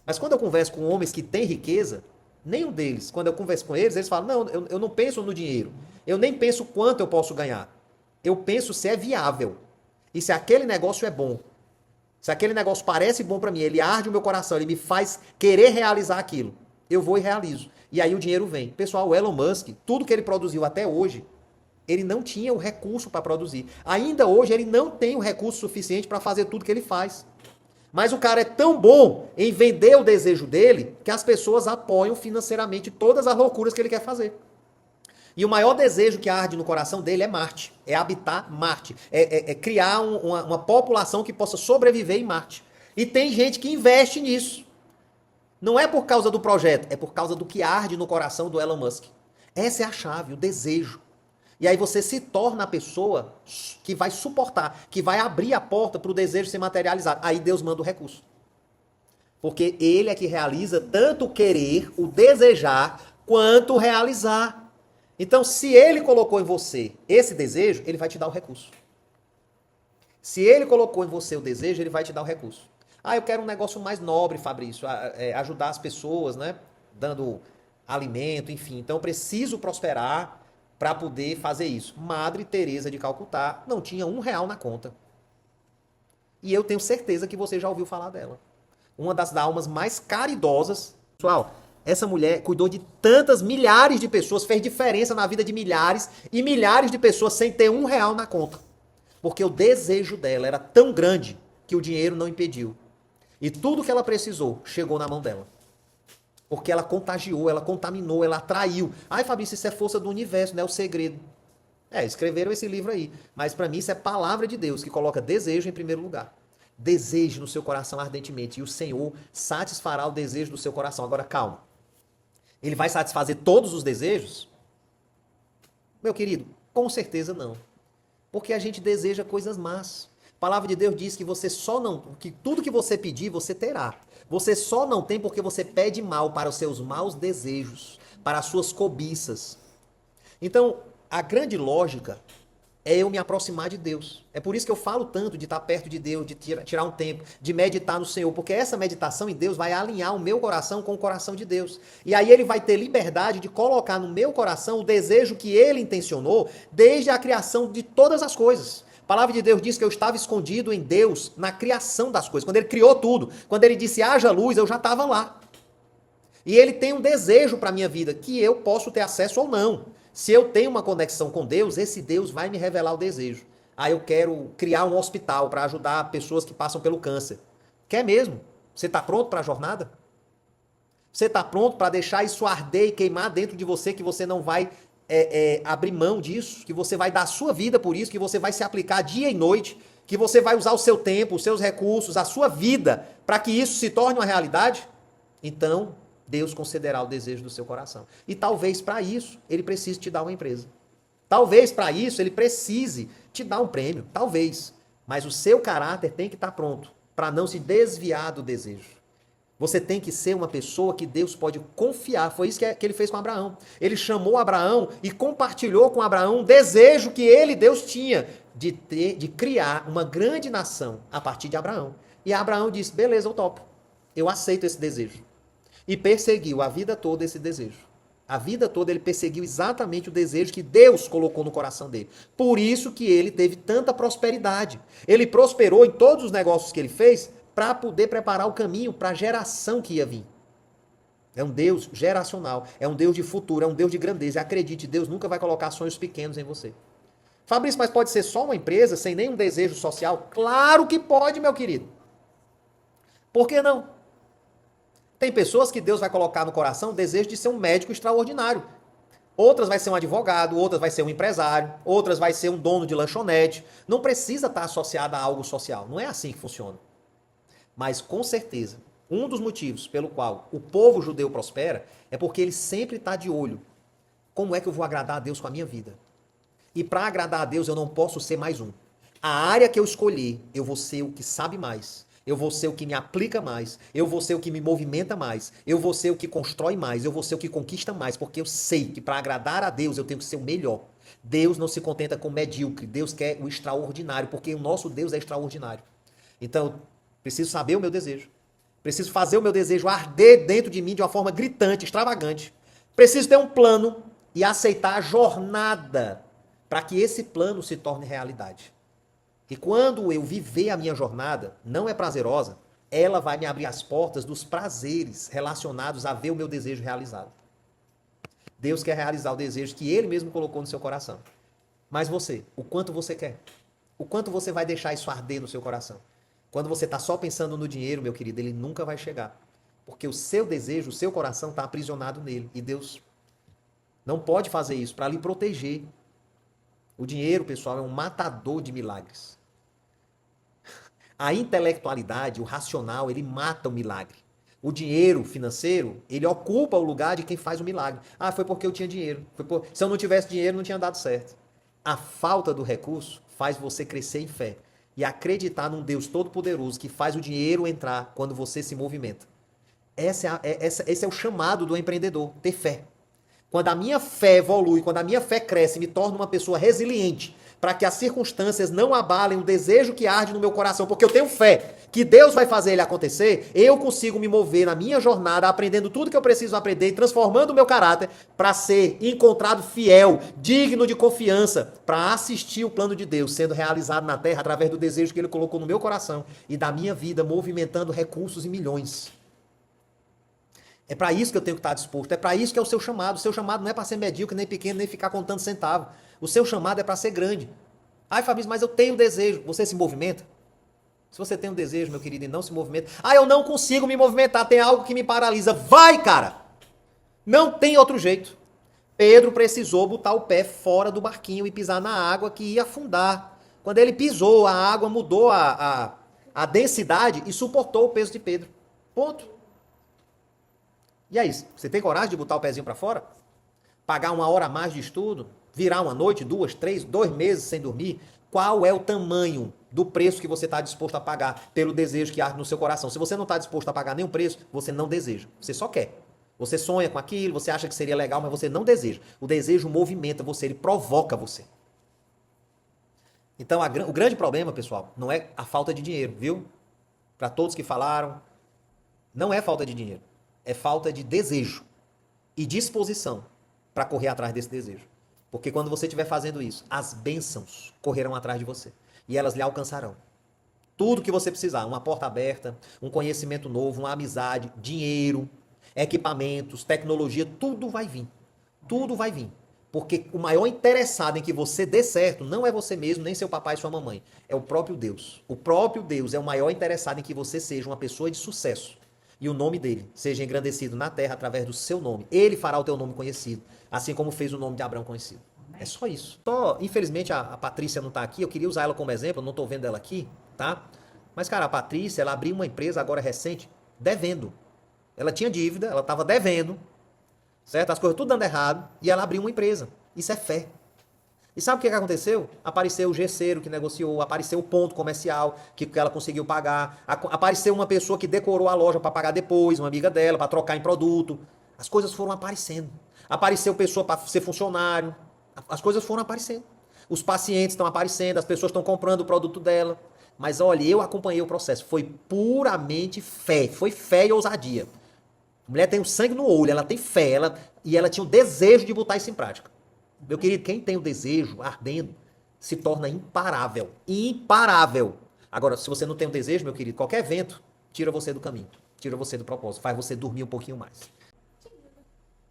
[SPEAKER 1] Mas quando eu converso com homens que têm riqueza, nenhum deles, quando eu converso com eles, eles falam, não, eu não penso no dinheiro. Eu nem penso quanto eu posso ganhar. Eu penso se é viável. E se aquele negócio é bom. Se aquele negócio parece bom para mim, ele arde o meu coração, ele me faz querer realizar aquilo. Eu vou e realizo. E aí o dinheiro vem. Pessoal, o Elon Musk, tudo que ele produziu até hoje, ele não tinha o recurso para produzir. Ainda hoje ele não tem o recurso suficiente para fazer tudo que ele faz. Mas o cara é tão bom em vender o desejo dele que as pessoas apoiam financeiramente todas as loucuras que ele quer fazer. E o maior desejo que arde no coração dele é Marte. É habitar Marte. É criar uma população que possa sobreviver em Marte. E tem gente que investe nisso. Não é por causa do projeto, é por causa do que arde no coração do Elon Musk. Essa é a chave, o desejo. E aí você se torna a pessoa que vai suportar, que vai abrir a porta para o desejo ser materializado. Aí Deus manda o recurso. Porque ele é que realiza tanto o querer, o desejar, quanto o realizar. Então, se ele colocou em você esse desejo, ele vai te dar o recurso. Se ele colocou em você o desejo, ele vai te dar o recurso. Ah, eu quero um negócio mais nobre, Fabrício, ajudar as pessoas, né? Dando alimento, enfim. Então, eu preciso prosperar para poder fazer isso. Madre Teresa de Calcutá não tinha R$ 1 na conta. E eu tenho certeza que você já ouviu falar dela. Uma das almas mais caridosas. Pessoal, essa mulher cuidou de tantas milhares de pessoas, fez diferença na vida de milhares e milhares de pessoas sem ter R$ 1 na conta. Porque o desejo dela era tão grande que o dinheiro não impediu. E tudo que ela precisou chegou na mão dela. Porque ela contagiou, ela contaminou, ela atraiu. Ai, Fabrício, isso é força do universo, não é o segredo. Escreveram esse livro aí. Mas para mim isso é palavra de Deus, que coloca desejo em primeiro lugar. Deseje no seu coração ardentemente. E o Senhor satisfará o desejo do seu coração. Agora, calma. Ele vai satisfazer todos os desejos? Meu querido, com certeza não. Porque a gente deseja coisas más. A palavra de Deus diz que você só não, que tudo que você pedir, você terá. Você só não tem porque você pede mal para os seus maus desejos, para as suas cobiças. Então, a grande lógica é eu me aproximar de Deus. É por isso que eu falo tanto de estar perto de Deus, de tirar um tempo, de meditar no Senhor, porque essa meditação em Deus vai alinhar o meu coração com o coração de Deus. E aí ele vai ter liberdade de colocar no meu coração o desejo que ele intencionou desde a criação de todas as coisas. A palavra de Deus diz que eu estava escondido em Deus na criação das coisas. Quando ele criou tudo, quando ele disse haja luz, eu já estava lá. E ele tem um desejo para a minha vida, que eu posso ter acesso ou não. Se eu tenho uma conexão com Deus, esse Deus vai me revelar o desejo. Ah, eu quero criar um hospital para ajudar pessoas que passam pelo câncer. Quer mesmo? Você está pronto para a jornada? Você está pronto para deixar isso arder e queimar dentro de você, que você não vai abrir mão disso, que você vai dar a sua vida por isso, que você vai se aplicar dia e noite, que você vai usar o seu tempo, os seus recursos, a sua vida, para que isso se torne uma realidade? Então, Deus concederá o desejo do seu coração. E talvez para isso ele precise te dar uma empresa. Talvez para isso ele precise te dar um prêmio. Talvez. Mas o seu caráter tem que estar pronto para não se desviar do desejo. Você tem que ser uma pessoa que Deus pode confiar. Foi isso que ele fez com Abraão. Ele chamou Abraão e compartilhou com Abraão um desejo que ele, Deus, tinha de criar uma grande nação a partir de Abraão. E Abraão disse, beleza, eu topo. Eu aceito esse desejo. E perseguiu a vida toda esse desejo. A vida toda ele perseguiu exatamente o desejo que Deus colocou no coração dele. Por isso que ele teve tanta prosperidade. Ele prosperou em todos os negócios que ele fez para poder preparar o caminho para a geração que ia vir. É um Deus geracional, é um Deus de futuro, é um Deus de grandeza. Acredite, Deus nunca vai colocar sonhos pequenos em você. Fabrício, mas pode ser só uma empresa sem nenhum desejo social? Claro que pode, meu querido. Por que não? Tem pessoas que Deus vai colocar no coração o desejo de ser um médico extraordinário. Outras vai ser um advogado, outras vai ser um empresário, outras vai ser um dono de lanchonete. Não precisa estar associada a algo social. Não é assim que funciona. Mas, com certeza, um dos motivos pelo qual o povo judeu prospera é porque ele sempre está de olho. Como é que eu vou agradar a Deus com a minha vida? E para agradar a Deus eu não posso ser mais um. A área que eu escolher, eu vou ser o que sabe mais. Eu vou ser o que me aplica mais. Eu vou ser o que me movimenta mais. Eu vou ser o que constrói mais. Eu vou ser o que conquista mais. Porque eu sei que para agradar a Deus eu tenho que ser o melhor. Deus não se contenta com o medíocre. Deus quer o extraordinário. Porque o nosso Deus é extraordinário. Então, preciso saber o meu desejo. Preciso fazer o meu desejo arder dentro de mim de uma forma gritante, extravagante. Preciso ter um plano e aceitar a jornada para que esse plano se torne realidade. E quando eu viver a minha jornada, não é prazerosa, ela vai me abrir as portas dos prazeres relacionados a ver o meu desejo realizado. Deus quer realizar o desejo que Ele mesmo colocou no seu coração. Mas você, o quanto você quer? O quanto você vai deixar isso arder no seu coração? Quando você está só pensando no dinheiro, meu querido, ele nunca vai chegar. Porque o seu desejo, o seu coração está aprisionado nele. E Deus não pode fazer isso para lhe proteger. O dinheiro, pessoal, é um matador de milagres. A intelectualidade, o racional, ele mata o milagre. O dinheiro financeiro, ele ocupa o lugar de quem faz o milagre. Ah, foi porque eu tinha dinheiro. Se eu não tivesse dinheiro, não tinha dado certo. A falta do recurso faz você crescer em fé e acreditar num Deus todo-poderoso que faz o dinheiro entrar quando você se movimenta. Esse é o chamado do empreendedor, ter fé. Quando a minha fé evolui, quando a minha fé cresce, me torna uma pessoa resiliente, para que as circunstâncias não abalem o desejo que arde no meu coração, porque eu tenho fé que Deus vai fazer ele acontecer, eu consigo me mover na minha jornada, aprendendo tudo que eu preciso aprender e transformando o meu caráter para ser encontrado fiel, digno de confiança, para assistir o plano de Deus sendo realizado na terra através do desejo que ele colocou no meu coração e da minha vida, movimentando recursos em milhões. É para isso que eu tenho que estar disposto, é para isso que é o seu chamado. O seu chamado não é para ser medíocre, nem pequeno, nem ficar contando centavo. O seu chamado é para ser grande. Ai, Fabrício, mas eu tenho desejo. Você se movimenta? Se você tem um desejo, meu querido, e não se movimenta, eu não consigo me movimentar, tem algo que me paralisa. Vai, cara! Não tem outro jeito. Pedro precisou botar o pé fora do barquinho e pisar na água que ia afundar. Quando ele pisou, a água mudou a densidade e suportou o peso de Pedro. Ponto. E é isso. Você tem coragem de botar o pezinho para fora? Pagar uma hora a mais de estudo? Virar uma noite, 2, 3, 2 meses sem dormir? Qual é o tamanho do preço que você está disposto a pagar pelo desejo que arde no seu coração? Se você não está disposto a pagar nenhum preço, você não deseja. Você só quer. Você sonha com aquilo, você acha que seria legal, mas você não deseja. O desejo movimenta você, ele provoca você. Então, o grande problema, pessoal, não é a falta de dinheiro, viu? Para todos que falaram, não é falta de dinheiro. É falta de desejo e disposição para correr atrás desse desejo. Porque quando você estiver fazendo isso, as bênçãos correrão atrás de você e elas lhe alcançarão. Tudo que você precisar, uma porta aberta, um conhecimento novo, uma amizade, dinheiro, equipamentos, tecnologia, tudo vai vir. Tudo vai vir. Porque o maior interessado em que você dê certo não é você mesmo, nem seu papai e sua mamãe. É o próprio Deus. O próprio Deus é o maior interessado em que você seja uma pessoa de sucesso. E o nome dele seja engrandecido na terra através do seu nome. Ele fará o teu nome conhecido, assim como fez o nome de Abraão conhecido. É só isso. Infelizmente, a Patrícia não está aqui, eu queria usar ela como exemplo, eu não estou vendo ela aqui, tá? Mas, cara, a Patrícia, ela abriu uma empresa agora recente, devendo. Ela tinha dívida, ela estava devendo, certo? As coisas tudo dando errado, e ela abriu uma empresa. Isso é fé. E sabe o que aconteceu? Apareceu o gesseiro que negociou, apareceu o ponto comercial que ela conseguiu pagar, apareceu uma pessoa que decorou a loja para pagar depois, uma amiga dela, para trocar em produto. As coisas foram aparecendo. Apareceu pessoa para ser funcionário. As coisas foram aparecendo. Os pacientes estão aparecendo, as pessoas estão comprando o produto dela. Mas olha, eu acompanhei o processo. Foi puramente fé. Foi fé e ousadia. A mulher tem o sangue no olho, ela tem fé, e ela tinha o desejo de botar isso em prática. Meu querido, quem tem o desejo ardendo se torna imparável. Imparável. Agora, se você não tem o desejo, meu querido, qualquer vento tira você do caminho, tira você do propósito, faz você dormir um pouquinho mais.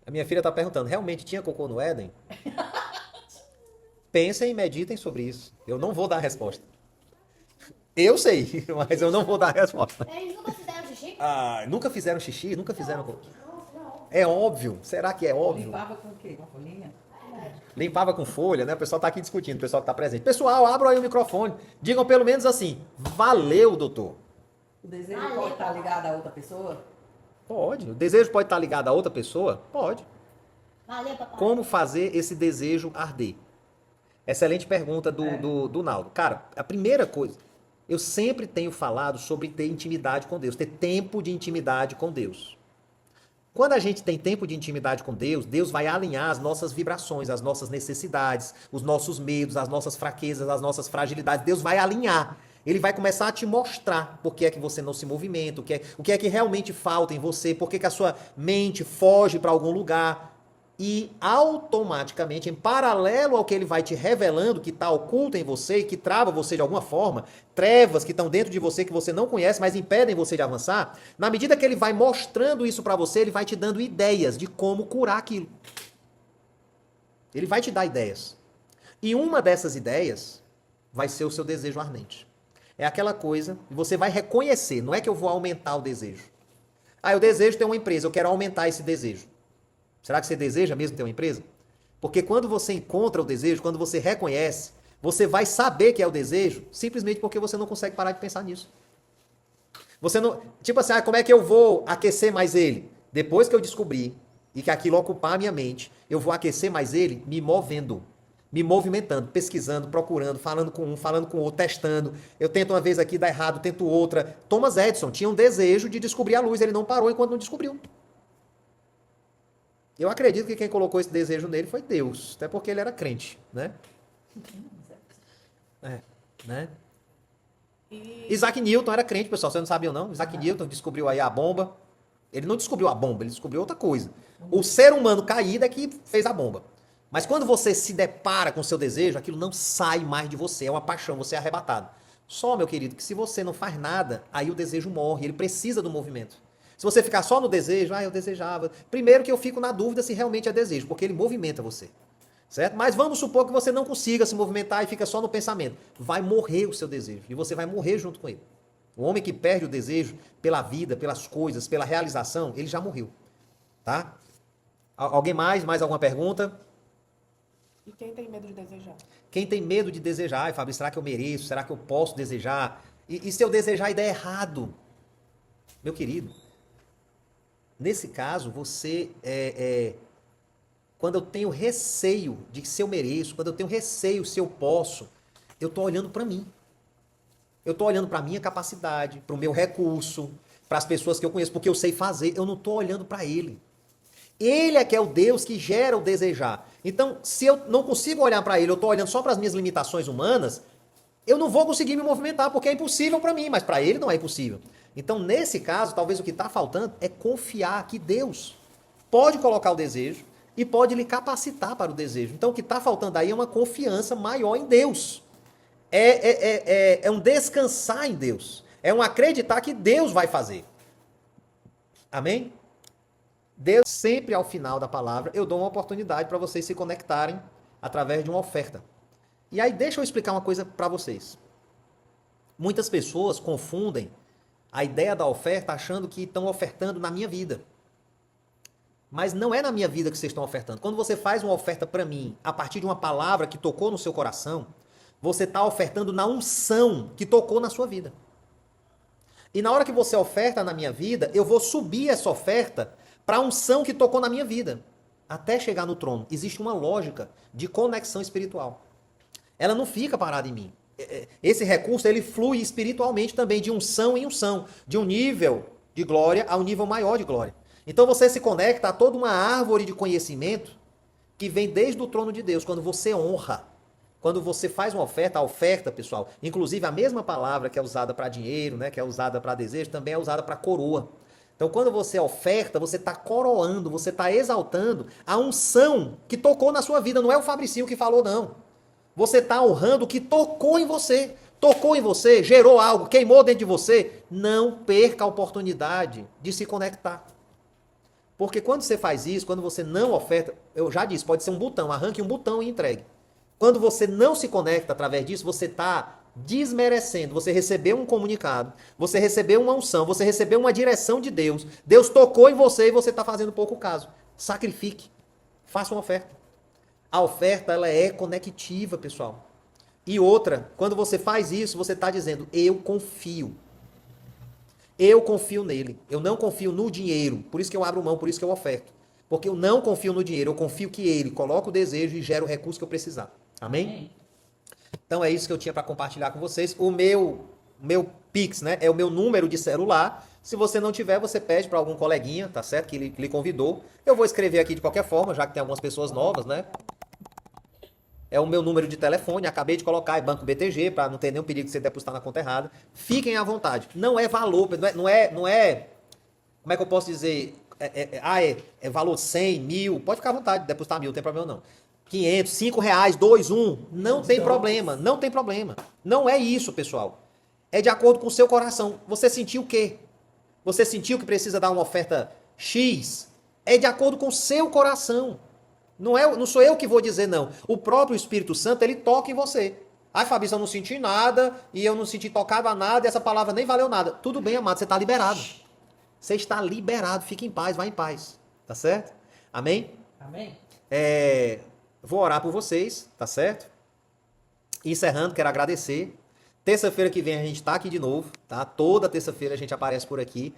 [SPEAKER 1] A minha filha está perguntando, realmente tinha cocô no Éden? Pensem e meditem sobre isso. Eu não vou dar a resposta. Eu sei, mas eu não vou dar a resposta.
[SPEAKER 5] Eles nunca fizeram xixi?
[SPEAKER 1] Nunca fizeram xixi? Nunca fizeram cocô? É óbvio. Será que é óbvio?
[SPEAKER 2] Limpava com o quê? Com a folhinha?
[SPEAKER 1] Limpava com folha, né? O pessoal tá aqui discutindo, o pessoal que tá presente. Pessoal, abram aí o microfone. Digam pelo menos assim, valeu, doutor.
[SPEAKER 2] O desejo pode estar ligado a outra pessoa?
[SPEAKER 1] Pode. O desejo pode estar ligado a outra pessoa? Pode.
[SPEAKER 5] Valeu, papai.
[SPEAKER 1] Como fazer esse desejo arder? Excelente pergunta do Naldo. Cara, a primeira coisa, eu sempre tenho falado sobre ter intimidade com Deus, ter tempo de intimidade com Deus. Quando a gente tem tempo de intimidade com Deus, Deus vai alinhar as nossas vibrações, as nossas necessidades, os nossos medos, as nossas fraquezas, as nossas fragilidades. Deus vai alinhar. Ele vai começar a te mostrar por que é que você não se movimenta, o que é que realmente falta em você, por que que a sua mente foge para algum lugar. E automaticamente, em paralelo ao que ele vai te revelando, que está oculto em você e que trava você de alguma forma, trevas que estão dentro de você que você não conhece, mas impedem você de avançar, na medida que ele vai mostrando isso para você, ele vai te dando ideias de como curar aquilo. Ele vai te dar ideias. E uma dessas ideias vai ser o seu desejo ardente. É aquela coisa que você vai reconhecer, não é que eu vou aumentar o desejo. Eu desejo ter uma empresa, eu quero aumentar esse desejo. Será que você deseja mesmo ter uma empresa? Porque quando você encontra o desejo, quando você reconhece, Você vai saber que é o desejo simplesmente porque você não consegue parar de pensar nisso. Você não, tipo assim, como é que eu vou aquecer mais ele? Depois que eu descobri e que aquilo ocupar a minha mente, eu vou aquecer mais ele me movendo, me movimentando, pesquisando, procurando, falando com um, falando com o outro, testando. Eu tento uma vez aqui, dá errado, tento outra. Thomas Edison tinha um desejo de descobrir a luz, ele não parou enquanto não descobriu. Eu acredito que quem colocou esse desejo nele foi Deus, até porque ele era crente, né? Né? Isaac Newton era crente, pessoal, vocês não sabiam não? Isaac Newton descobriu aí a bomba. Ele não descobriu a bomba, ele descobriu outra coisa. O ser humano caído é que fez a bomba. Mas quando você se depara com o seu desejo, aquilo não sai mais de você, é uma paixão, você é arrebatado. Só, meu querido, que se você não faz nada, aí o desejo morre, ele precisa do movimento. Se você ficar só no desejo, eu desejava. Primeiro que eu fico na dúvida se realmente é desejo, porque ele movimenta você. Certo? Mas vamos supor que você não consiga se movimentar e fica só no pensamento. Vai morrer o seu desejo e você vai morrer junto com ele. O homem que perde o desejo pela vida, pelas coisas, pela realização, ele já morreu. Tá? Alguém mais? Mais alguma pergunta?
[SPEAKER 6] E quem tem medo de desejar?
[SPEAKER 1] Quem tem medo de desejar, ai, Fábio, será que eu mereço? Será que eu posso desejar? E se eu desejar e der errado? Meu querido, nesse caso, você quando eu tenho receio de se eu mereço, quando eu tenho receio se eu posso, eu estou olhando para mim. Eu estou olhando para a minha capacidade, para o meu recurso, para as pessoas que eu conheço, porque eu sei fazer. Eu não estou olhando para ele. Ele é que é o Deus que gera o desejar. Então, se eu não consigo olhar para ele, eu estou olhando só para as minhas limitações humanas, eu não vou conseguir me movimentar, porque é impossível para mim, mas para ele não é impossível. Então, nesse caso, talvez o que está faltando é confiar que Deus pode colocar o desejo, e pode lhe capacitar para o desejo. Então, o que está faltando aí é uma confiança maior em Deus. É um descansar em Deus. É um acreditar que Deus vai fazer. Amém? Deus, sempre ao final da palavra, eu dou uma oportunidade para vocês se conectarem através de uma oferta. E aí, deixa eu explicar uma coisa para vocês. Muitas pessoas confundem a ideia da oferta achando que estão ofertando na minha vida. Mas não é na minha vida que vocês estão ofertando. Quando você faz uma oferta para mim, a partir de uma palavra que tocou no seu coração, você está ofertando na unção que tocou na sua vida. E na hora que você oferta na minha vida, eu vou subir essa oferta para a unção que tocou na minha vida, até chegar no trono. Existe uma lógica de conexão espiritual. Ela não fica parada em mim. Esse recurso, ele flui espiritualmente também, de unção em unção, de um nível de glória a um nível maior de glória. Então você se conecta a toda uma árvore de conhecimento que vem desde o trono de Deus, quando você honra. Quando você faz uma oferta, a oferta, pessoal, inclusive a mesma palavra que é usada para dinheiro, né, que é usada para desejo, também é usada para coroa. Então quando você oferta, você está coroando, você está exaltando a unção que tocou na sua vida. Não é o Fabricinho que falou, não. Você está honrando o que tocou em você. Tocou em você, gerou algo, queimou dentro de você. Não perca a oportunidade de se conectar. Porque quando você faz isso, quando você não oferta, eu já disse, pode ser um botão, arranque um botão e entregue. Quando você não se conecta através disso, você está desmerecendo. Você recebeu um comunicado, você recebeu uma unção, você recebeu uma direção de Deus. Deus tocou em você e você está fazendo pouco caso. Sacrifique. Faça uma oferta. A oferta, ela é conectiva, pessoal. E outra, quando você faz isso, você está dizendo, eu confio. Eu confio nele. Eu não confio no dinheiro. Por isso que eu abro mão, por isso que eu oferto. Porque eu não confio no dinheiro, eu confio que ele coloca o desejo e gera o recurso que eu precisar. Amém? Então é isso que eu tinha para compartilhar com vocês. O meu Pix, né, é o meu número de celular. Se você não tiver, você pede para algum coleguinha, tá certo? Que lhe convidou. Eu vou escrever aqui de qualquer forma, já que tem algumas pessoas novas, né? É o meu número de telefone, acabei de colocar, é Banco BTG, para não ter nenhum perigo de você depositar na conta errada. Fiquem à vontade. Não é valor, não é como é que eu posso dizer? É valor 100, 1000, pode ficar à vontade de depositar 1000, não tem problema não. 500, 5 reais, 2, 1, não tem problema, não tem problema. Não é isso, pessoal. É de acordo com o seu coração. Você sentiu o quê? Você sentiu que precisa dar uma oferta X? É de acordo com o seu coração. Não sou eu que vou dizer não. O próprio Espírito Santo, ele toca em você. Ai, Fabrício, eu não senti nada, e eu não senti tocado a nada, e essa palavra nem valeu nada. Tudo bem, amado, você está liberado. Você está liberado, fique em paz, vá em paz. Tá certo? Amém?
[SPEAKER 2] Amém?
[SPEAKER 1] Vou orar por vocês, tá certo? encerrando, quero agradecer. Terça-feira que vem a gente está aqui de novo, tá? Toda terça-feira a gente aparece por aqui.